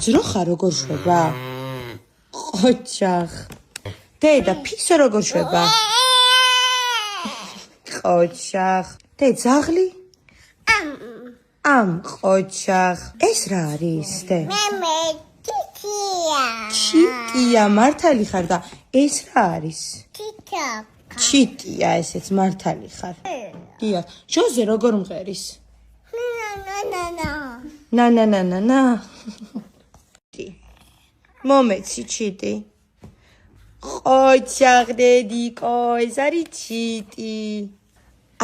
ძროხა როგორ შვება? ყოჩახ. დედა, ფისო როგორ შვება? ყოჩახ. დე, ძაღლი? ამ ყოჩახ. ეს რა არის, დე? ჩიტია, მართალი ხარ და ეს რა არის? ჩიტია, ესეც მართალი ხარ. დიახ, ჟოზე როგორ მღერის? ნანა. მომეცი ჩიტი. ყოჩახ დედიკო, ეს არის ჩიტი.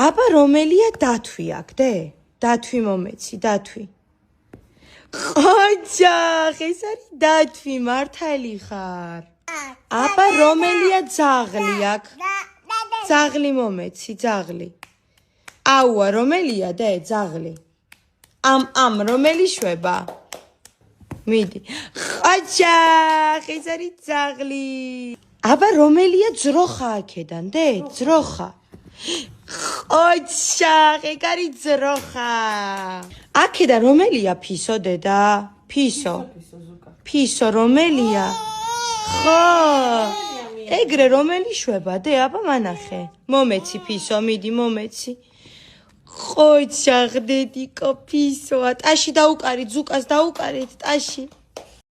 აბა რომელია დათვი აქ, დე? დათვი მომეცი, დათვი. ყოჩახ, ეს არის დათვი, მართალი ხარ. აბა რომელია ძაღლი აქ? ძაღლი მომეცი, ძაღლი. აუა, რომელია დე, ძაღლი? ამ რომელი შვება? მიდი. ყოჩახ, ეს არის ძაღლი. აბა რომელია ძროხა აქედან, დე? ძროხა. ყოჩახ, ეგ არის ძროხა. აქედან რომელია ფისო, დედა? ფისო. ფისო რომელია? ხო. ეგრე რომელი შვება, დე? აბა მანახე. მომეცი ფისო, მიდი მომეცი. ყოჩახ დედიკო ფისოა, ტაში დაუკარით, ზუკას დაუკარით, ტაში.